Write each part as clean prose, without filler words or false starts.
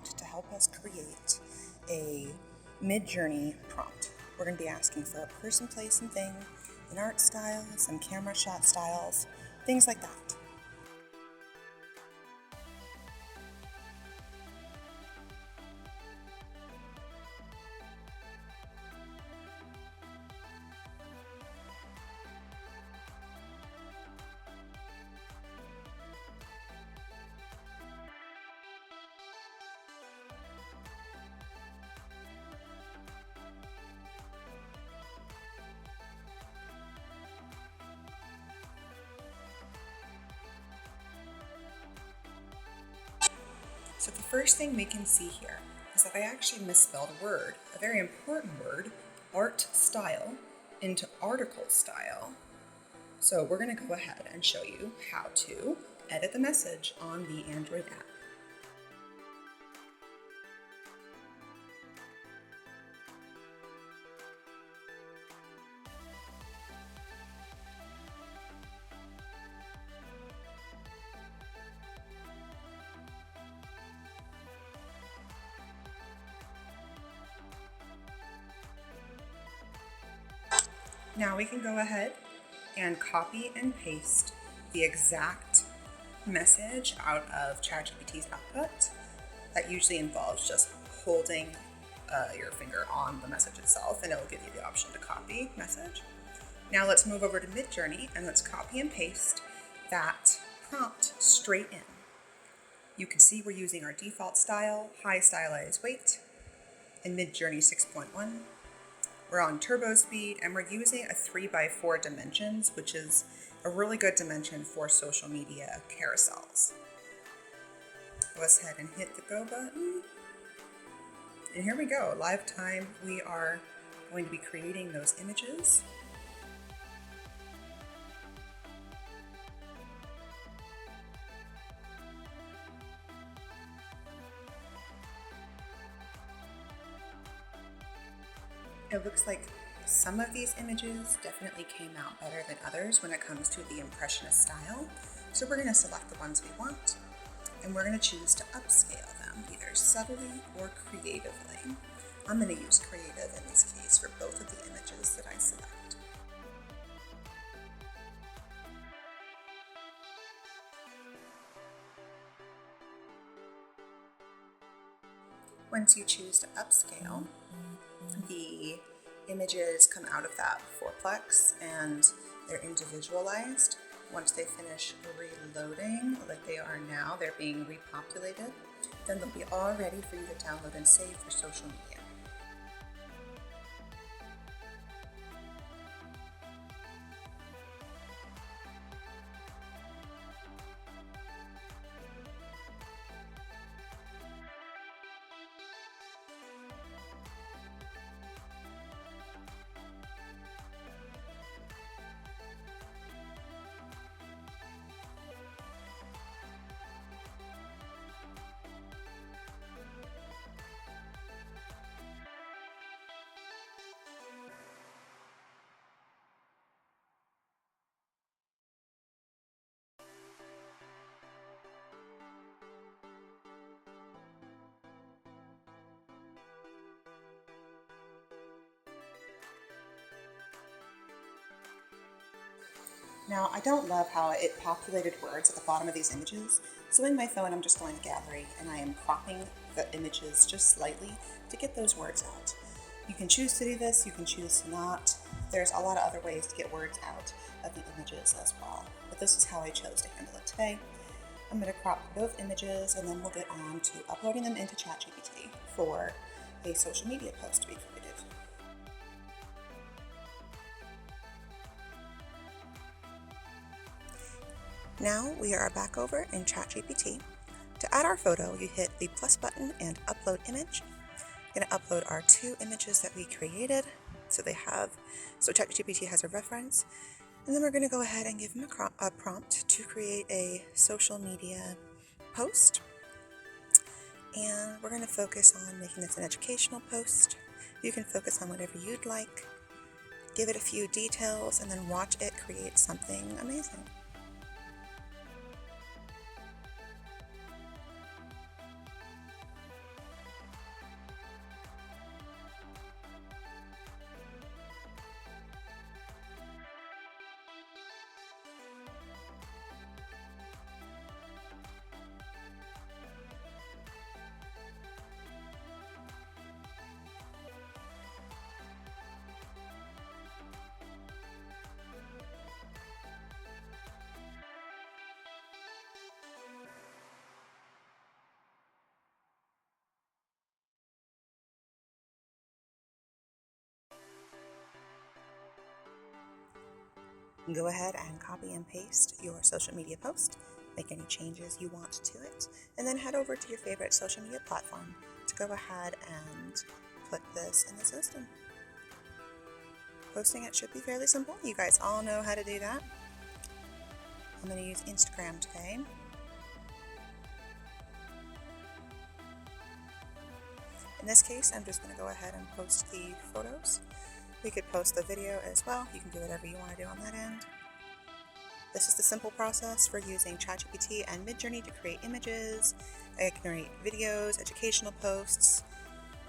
prompt to help us create a MidJourney prompt. We're going to be asking for a person, place, and thing, an art style, some camera shot styles, things like that. So the first thing we can see here is that I actually misspelled a word, a very important word, art style, into article style. So we're going to go ahead and show you how to edit the message on the Android app. Now we can go ahead and copy and paste the exact message out of ChatGPT's output. That usually involves just holding your finger on the message itself, and it will give you the option to copy message. Now let's move over to MidJourney and let's copy and paste that prompt straight in. You can see we're using our default style, high stylized weight, in MidJourney 6.1. We're on turbo speed, and we're using a 3x4 dimensions, which is a really good dimension for social media carousels. Let's head and hit the go button. And here we go, live time. We are going to be creating those images. It looks like some of these images definitely came out better than others when it comes to the impressionist style. So we're going to select the ones we want, and we're going to choose to upscale them, either subtly or creatively. I'm going to use creative in this case for both of the images that I select. Once you choose to upscale, the images come out of that fourplex and they're individualized. Once they finish reloading, like they are now, they're being repopulated, then they'll be all ready for you to download and save for social media. Now, I don't love how it populated words at the bottom of these images, so in my phone I'm just going to gallery and I am cropping the images just slightly to get those words out. You can choose to do this, you can choose to not. There's a lot of other ways to get words out of the images as well, but this is how I chose to handle it today. I'm going to crop both images and then we'll get on to uploading them into ChatGPT for a social media post to be created. Now we are back over in ChatGPT. To add our photo, you hit the plus button and upload image. I'm going to upload our two images that we created. So ChatGPT has a reference. And then we're going to go ahead and give them a prompt to create a social media post. And we're going to focus on making this an educational post. You can focus on whatever you'd like. Give it a few details and then watch it create something amazing. Go ahead and copy and paste your social media post, make any changes you want to it, and then head over to your favorite social media platform to go ahead and put this in the system. Posting it should be fairly simple. You guys all know how to do that. I'm going to use Instagram today. In this case, I'm just going to go ahead and post the photos. We could post the video as well. You can do whatever you want to do on that end. This is the simple process for using ChatGPT and MidJourney to create images, create videos, educational posts,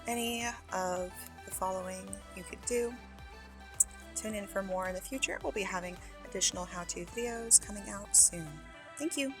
any of the following you could do. Tune in for more in the future. We'll be having additional how-to videos coming out soon. Thank you.